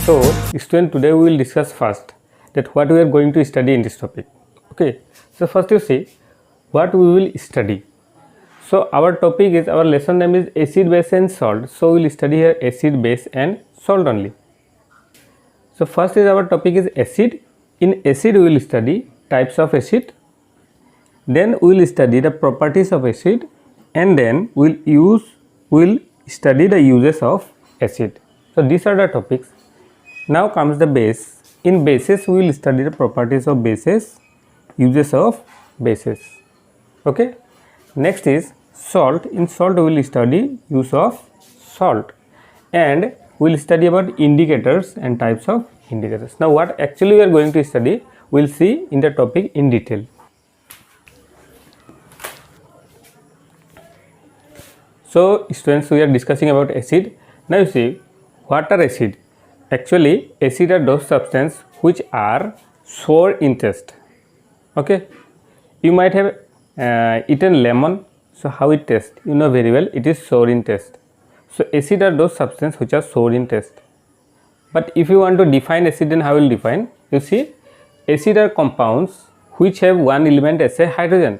So, student, today we will discuss first that what we are going to study in this topic. Okay. So first you see what we will study. So our topic is, our lesson name is acid, base and salt. So we will study here acid, base and salt only. So first is our topic is acid. In acid we will study types of acid. Then we will study the properties of acid, and then we will study the uses of acid. So these are the topics. Now comes the base. In bases we will study the properties of bases, uses of bases. Okay. Next is salt. In salt we will study use of salt, and we will study about indicators and types of indicators. Now what actually we are going to study, we will see in the topic in detail. So students, we are discussing about acid. Now you see, what are acid? Actually acid are those substances which are sour in taste. Okay, you might have eaten lemon. So how it tastes? You know very well, it is sour in taste. So acid are those substances which are sour in taste. But if you want to define acid, then how will define? You see, acid are compounds which have one element as a hydrogen.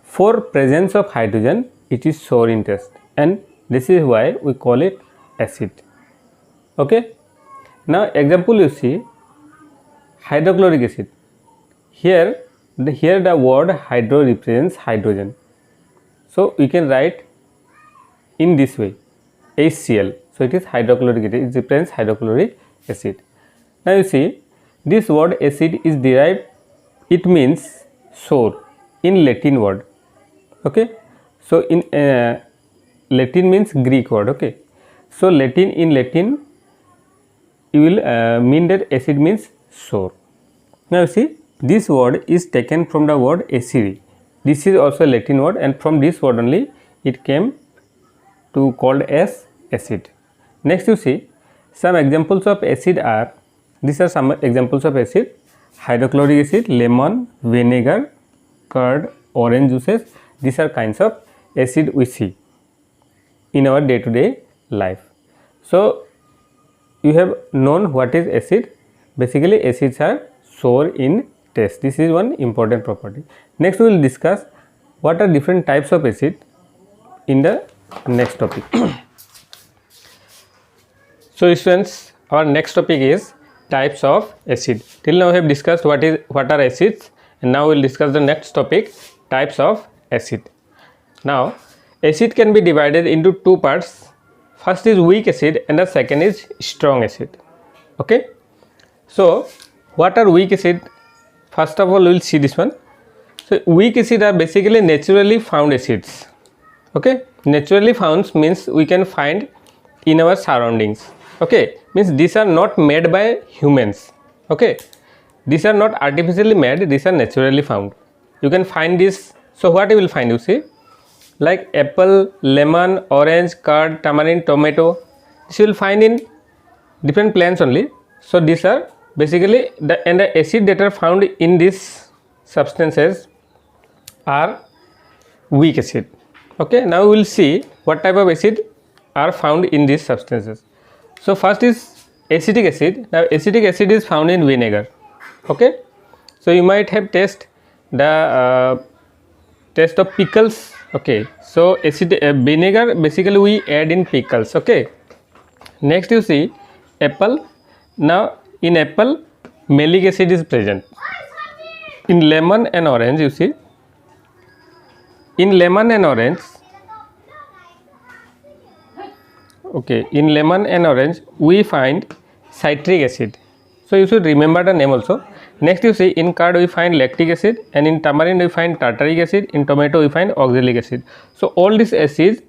For presence of hydrogen, it is sour in taste, and this is why we call it acid. Okay. Now example you see, hydrochloric acid. Here the word hydro represents hydrogen. So we can write in this way, HCl. So it is hydrochloric acid. It represents hydrochloric acid. Now you see, this word acid is derived. It means sour in Latin word. Okay. So in Latin means Greek word. Okay. So in Latin you will mean that acid means sour. Now you see, this word is taken from the word acere. This is also a Latin word, and from this word only it came to called as acid. Next you see, some examples of acid are, these are some examples of acid: hydrochloric acid, lemon, vinegar, curd, orange juices. These are kinds of acid we see in our day-to-day life. So you have known what is acid. Basically acids are sour in taste. This is one important property. Next we will discuss what are different types of acid in the next topic. So students, our next topic is types of acid. Till now we have discussed what are acids, and now we will discuss the next topic, types of acid. Now acid can be divided into two parts. First is weak acid and the second is strong acid. Okay. So what are weak acid? First of all we will see this one. So weak acid are basically naturally found acids. Okay. Naturally found means we can find in our surroundings. Okay, means these are not made by humans. Okay, these are not artificially made, these are naturally found. You can find this. So what you will find, you see, like apple, lemon, orange, curd, tamarind, tomato. This you will find in different plants only. So these are basically the acid that are found in these substances are weak acid. Okay, now we will see what type of acid are found in these substances. So first is acetic acid. Now acetic acid is found in vinegar. Okay, so you might have tasted the taste of pickles. Okay, so vinegar basically we add in pickles. Okay, next you see apple. Now in apple malic acid is present. In lemon and orange, you see, in lemon and orange, okay, in lemon and orange we find citric acid. So you should remember the name also. Next you see, in curd we find lactic acid, and in tamarind we find tartaric acid, in tomato we find oxalic acid. So all these acids,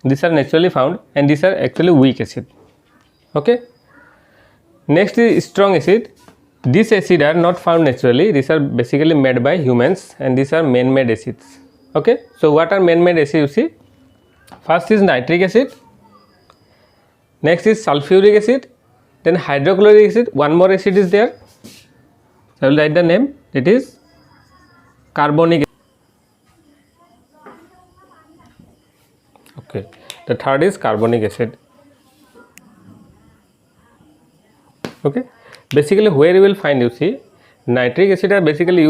these are naturally found, and these are actually weak acid. Okay. Next is strong acid. These acids are not found naturally, these are basically made by humans, and these are man-made acids. Okay. So what are man-made acids, you see? First is nitric acid. Next is sulfuric acid, then hydrochloric acid. One more acid is there. I will write the name. It is carbonic acid. Okay. The third is carbonic acid. Okay, basically where you will find, you see, nitric acid are basically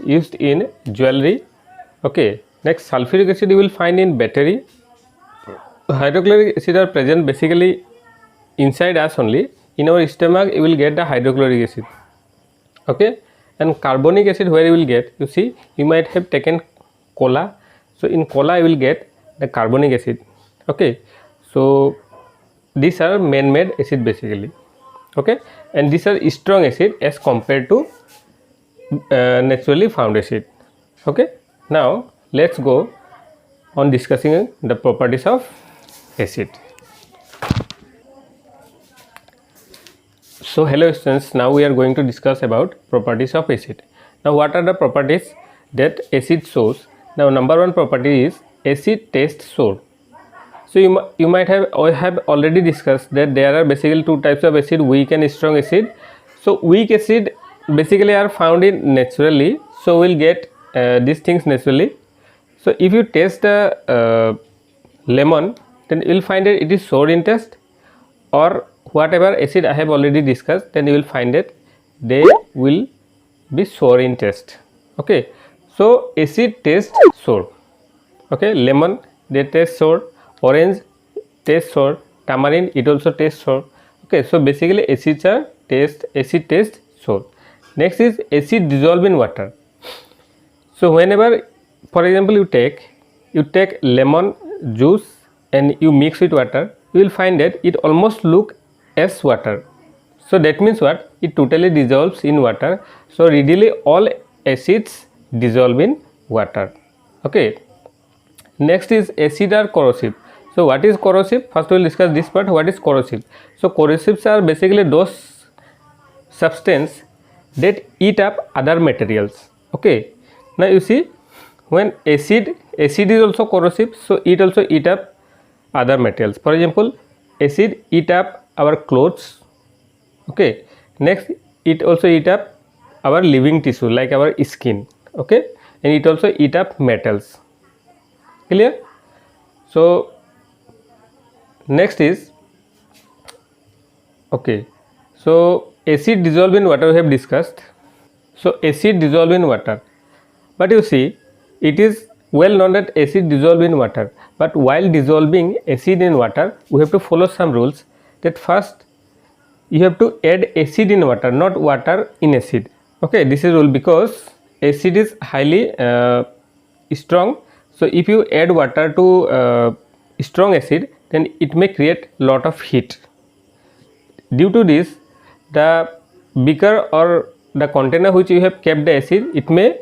used in jewelry. Okay, next sulfuric acid you will find in battery. Hydrochloric acid are present basically inside us only. In our stomach you will get the hydrochloric acid. Okay, and carbonic acid where you will get, you see, you might have taken cola, so in cola you will get the carbonic acid. Okay, so these are man-made acid basically. Okay, and these are strong acid as compared to naturally found acid. Okay, now let's go on discussing the properties of acid. So hello students, now we are going to discuss about properties of acid. Now what are the properties that acid shows? Now number one property is acid taste sour. So you might have already discussed that there are basically two types of acid, weak and strong acid. So weak acid basically are found in naturally, so we'll get these things naturally. So if you taste the lemon, then you will find that it is sour in taste, or whatever acid I have already discussed, then you will find that they will be sour in taste. Okay, so acid taste sour. Okay, lemon they taste sour, orange taste sour, tamarind it also tastes sour. Okay, so basically acid taste sour. Next is acid dissolve in water. So whenever, for example, you take lemon juice and you mix with water, you will find that it almost look as water. So that means what? It totally dissolves in water. So readily all acids dissolve in water. Okay. Next is acid are corrosive. So what is corrosive? First we will discuss this part. What is corrosive? So corrosives are basically those substances that eat up other materials. Okay. Now you see, when acid is also corrosive, so it also eat up other materials. For example, acid eat up our clothes. Okay. Next, it also eat up our living tissue like our skin. Okay, and it also eat up metals. Clear? So next is, okay, so acid dissolve in water we have discussed. So acid dissolve in water, but you see, it is well known that acid dissolve in water, but while dissolving acid in water we have to follow some rules. That first you have to add acid in water, not water in acid. Okay, this is rule because acid is highly strong. So if you add water to strong acid, then it may create lot of heat. Due to this, the beaker or the container which you have kept the acid, it may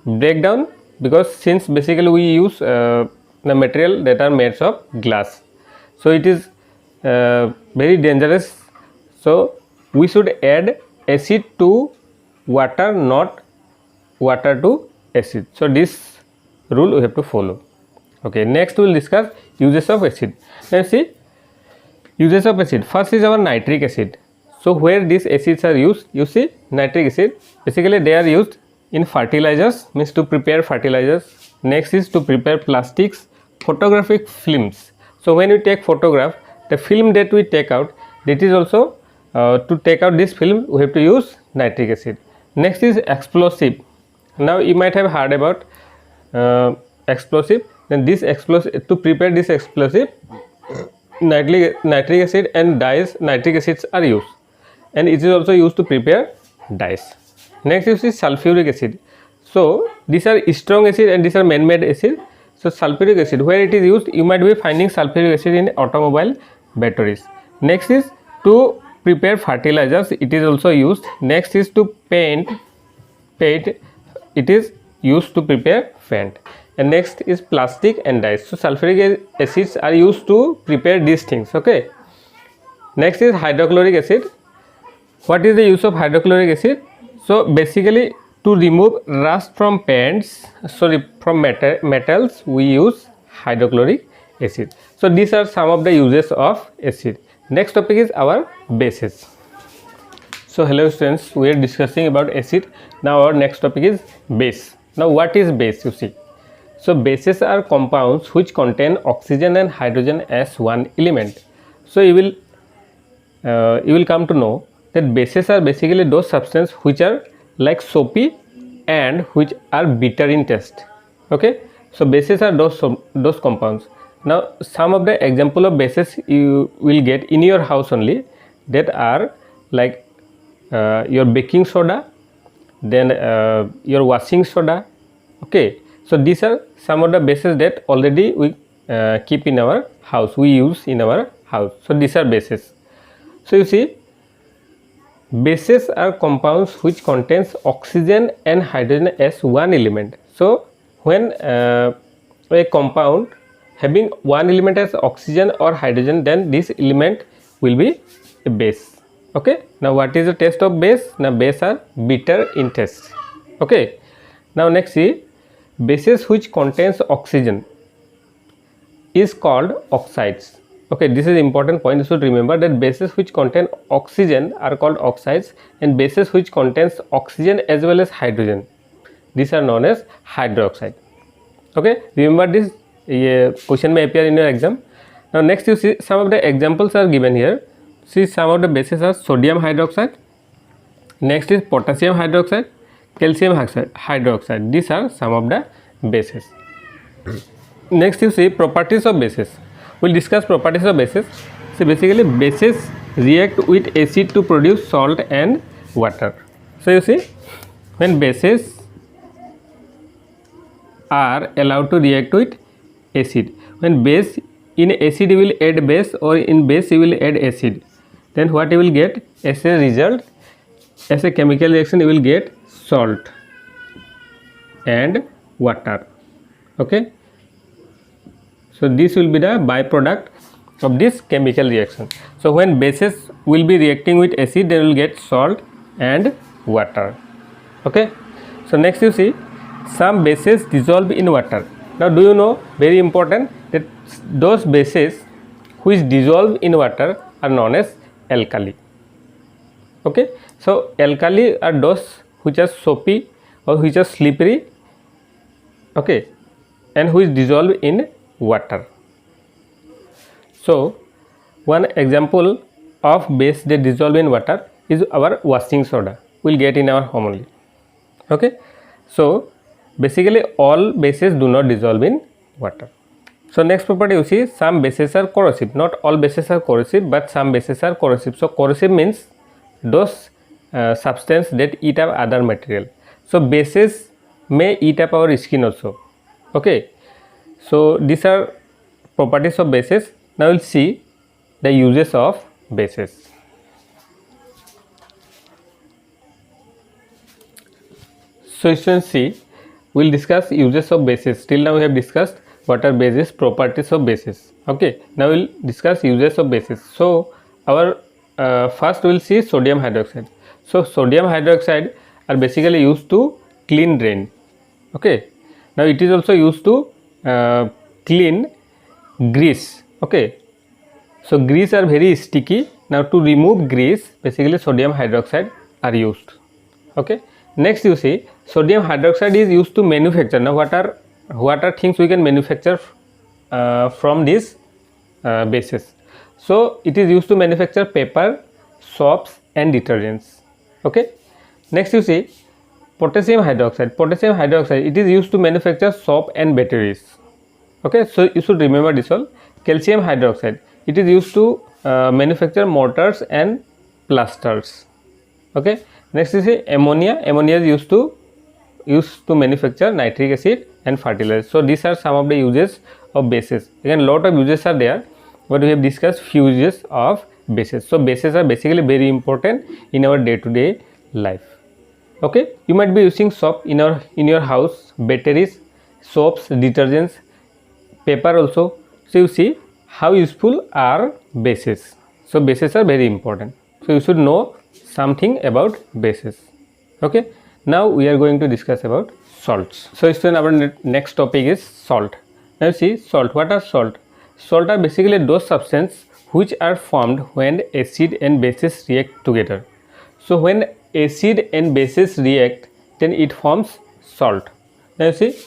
break down, because since basically we use the material that are made of glass, so it is very dangerous. So we should add acid to water, not water to acid. So this rule we have to follow. Okay, next we will discuss uses of acid. Let's see uses of acid. First is our nitric acid. So where these acids are used, you see, nitric acid basically they are used in fertilizers, means to prepare fertilizers. Next is to prepare plastics, photographic films. So when we take photograph, the film that we take out, that is also to take out this film we have to use nitric acid. Next is explosive. Now you might have heard about explosive. Then this explosive, to prepare this explosive, nitric acid and dyes, nitric acids are used, and it is also used to prepare dyes. Next is sulfuric acid. So these are strong acid and these are man-made acid. So sulfuric acid, where it is used, you might be finding sulfuric acid in automobile batteries. Next is to prepare fertilizers, it is also used. Next is to paint, it is used to prepare paint. And next is plastic and dyes. So sulfuric acids are used to prepare these things. Okay. Next is hydrochloric acid. What is the use of hydrochloric acid? So basically to remove rust from paints, from metals, we use hydrochloric acid. So these are some of the uses of acid. Next topic is our bases. So hello students, we are discussing about acid. Now our next topic is base. Now what is base, you see? So bases are compounds which contain oxygen and hydrogen as one element. So you will you will come to know that bases are basically those substances which are like soapy and which are bitter in taste. Okay, so bases are those compounds. Now some of the example of bases you will get in your house only, that are like your baking soda, then your washing soda. Okay, so these are some of the bases that already we keep in our house, we use in our house. So these are bases. So you see, bases are compounds which contains oxygen and hydrogen as one element. So when a compound having one element as oxygen or hydrogen, then this element will be a base. Okay, now what is the taste of base? Now base are bitter in taste. Okay, now next see, bases which contains oxygen is called oxides. Okay, this is important point. You should remember that bases which contain oxygen are called oxides, and bases which contains oxygen as well as hydrogen, these are known as hydroxide. Okay, remember this question may appear in your exam. Now next you see some of the examples are given here. See, some of the bases are sodium hydroxide, next is potassium hydroxide, calcium hydroxide. These are some of the bases. Next you see properties of bases. We'll discuss properties of bases. So basically bases react with acid to produce salt and water. So you see, when bases are allowed to react with acid, when base in acid you will add base, or in base you will add acid, then what you will get as a result, as a chemical reaction you will get salt and water. Okay, so this will be the byproduct of this chemical reaction. So when bases will be reacting with acid, they will get salt and water. Okay, so next you see, some bases dissolve in water. Now do you know, very important, that those bases which dissolve in water are known as alkali. Okay, so alkali are those which are soapy or which are slippery, okay, and which dissolve in water. So one example of base that dissolve in water is our washing soda, we'll get in our home only. Okay, so basically all bases do not dissolve in water. So next property you see, some bases are corrosive. Not all bases are corrosive, but some bases are corrosive. So corrosive means those substance that eat up other material. So bases may eat up our skin also. Okay, so these are properties of bases. Now we'll see the uses of bases. So students, see, we'll discuss uses of bases. Till now we have discussed what are bases, properties of bases. Okay, now we'll discuss uses of bases. So our first we'll see sodium hydroxide. So sodium hydroxide are basically used to clean drain. Okay, now it is also used to clean grease. Okay, so grease are very sticky. Now to remove grease, basically sodium hydroxide are used. Okay, next you see, sodium hydroxide is used to manufacture. Now what are things we can manufacture from these bases? So it is used to manufacture paper, soaps and detergents. Okay, next you see potassium hydroxide. Potassium hydroxide, it is used to manufacture soap and batteries. Okay, so you should remember this all. Calcium hydroxide, it is used to manufacture mortars and plasters. Okay, next you see ammonia. Ammonia is used to manufacture nitric acid and fertilizer. So these are some of the uses of bases. Again, lot of uses are there, but we have discussed few uses of bases. So bases are basically very important in our day-to-day life. Okay, you might be using soap in your house, batteries, soaps, detergents, paper also. So you see how useful are bases. So bases are very important. So you should know something about bases. Okay, now we are going to discuss about salts. So student, our next topic is salt. Now see, salt. What are salt? Salt are basically those substances which are formed when acid and bases react together. So when acid and bases react, then it forms salt. Now you see,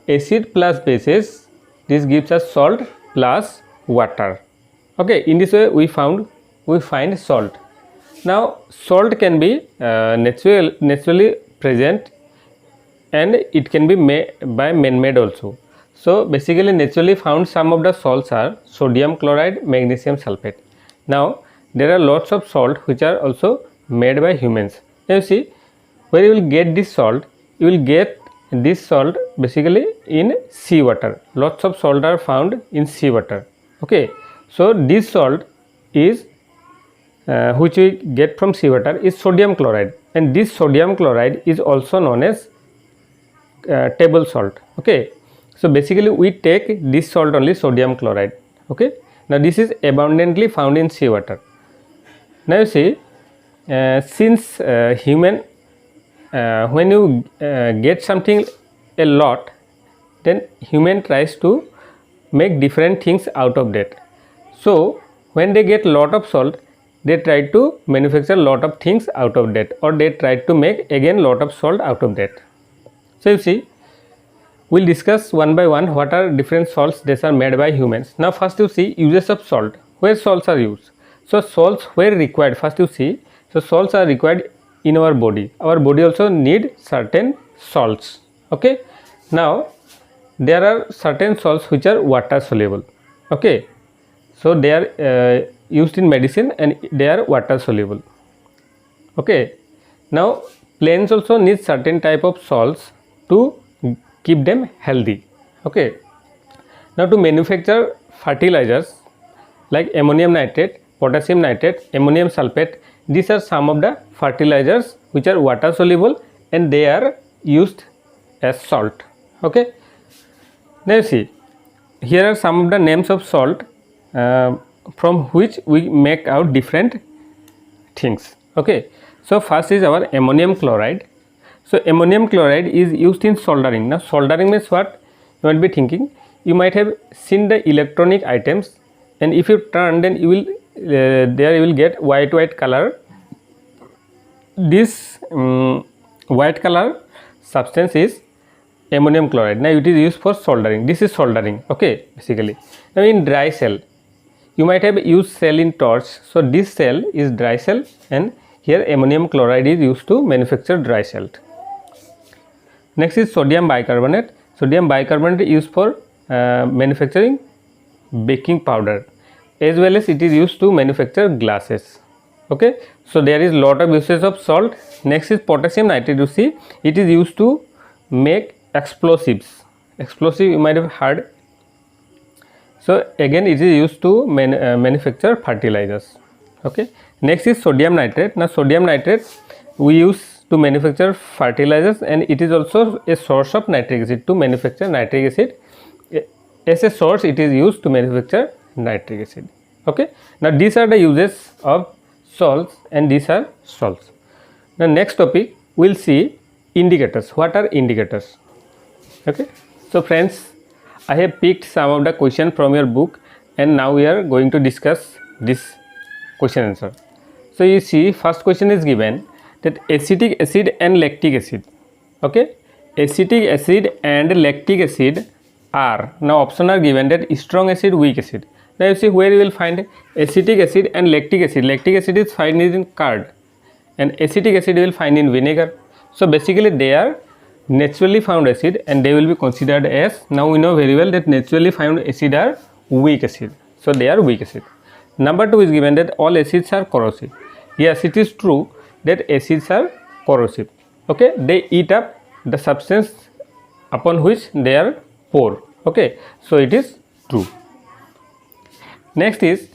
acid plus bases, this gives us salt plus water. Okay, in this way we we find salt. Now salt can be naturally present, and it can be made by man-made also. So basically naturally found some of the salts are sodium chloride, magnesium sulfate. Now there are lots of salt which are also made by humans. Now you see, where you will get this salt, you will get this salt basically in seawater. Lots of salt are found in seawater. Okay, so this salt is which we get from seawater is sodium chloride, and this sodium chloride is also known as table salt. Okay, so basically we take this salt only, sodium chloride. Okay, now this is abundantly found in seawater. Now you see, since human when you get something a lot, then human tries to make different things out of that. So when they get lot of salt, they try to manufacture lot of things out of that, or they try to make again lot of salt out of that. So you see, we'll discuss one by one what are different salts that are made by humans. Now first you see uses of salt, where salts are used. So salts where required, first you see, so salts are required in our body. Our body also need certain salts. Okay, now there are certain salts which are water soluble. Okay, so they are used in medicine and they are water soluble. Okay, now plants also need certain type of salts to keep them healthy. Okay, now to manufacture fertilizers like ammonium nitrate, potassium nitrate, ammonium sulfate, these are some of the fertilizers which are water soluble and they are used as salt. Okay, now you see, here are some of the names of salt from which we make out different things. Okay, so first is our ammonium chloride. So ammonium chloride is used in soldering. Now soldering means what? You might be thinking, you might have seen the electronic items, and if you turn, then you will there you will get white color. This white color substance is ammonium chloride. Now it is used for soldering. This is soldering. Okay, basically. Now in dry cell, you might have used cell in torch. So this cell is dry cell, and here ammonium chloride is used to manufacture dry cell. Next is sodium bicarbonate. Sodium bicarbonate is used for manufacturing baking powder, as well as it is used to manufacture glasses. Okay, so there is lot of uses of salt. Next is potassium nitrate. You see, it is used to make explosives. Explosive you might have heard. So again it is used to manufacture fertilizers. Okay, next is sodium nitrate. Now sodium nitrate we use to manufacture fertilizers, and it is also a source of nitric acid to manufacture nitric acid. As a source it is used to manufacture nitric acid. Okay, now these are the uses of salts and these are salts. Now next topic we will see indicators. What are indicators? Okay, so friends, I have picked some of the questions from your book, and now we are going to discuss this question answer. So you see, first question is given that acetic acid and lactic acid. Okay, acetic acid and lactic acid are, now option are given that strong acid, weak acid. Now you see where you will find acetic acid and lactic acid. Lactic acid is found in curd and acetic acid you will find in vinegar. So basically they are naturally found acid and they will be considered as, now we know very well that naturally found acid are weak acid. So they are weak acid. Number 2 is given that all acids are corrosive. Yes, it is true that acids are corrosive. Okay, they eat up the substance upon which they are poured. Okay, so it is true. Next is,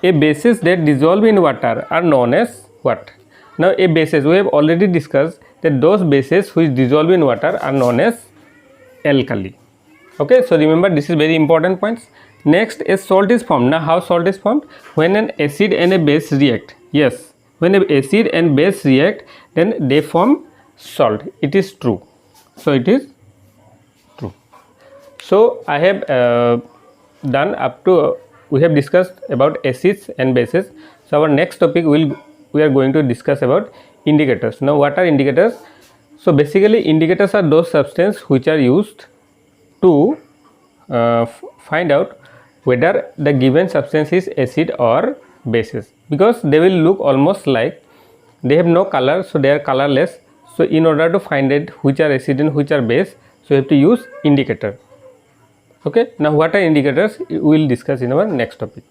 a bases that dissolve in water are known as what? Now a bases, we have already discussed that those bases which dissolve in water are known as alkali. Okay, so remember this is very important points. Next, a salt is formed. Now how salt is formed? When an acid and a base react. Yes, when an acid and base react, then they form salt. It is true. So it is true. So I have done up to, we have discussed about acids and bases. So our next topic we are going to discuss about indicators. Now what are indicators? So basically indicators are those substances which are used to find out whether the given substance is acid or bases, because they will look almost like they have no color, so they are colorless. So in order to find it which are acid and which are base, so you have to use indicator. Okay, now what are indicators we will discuss in our next topic.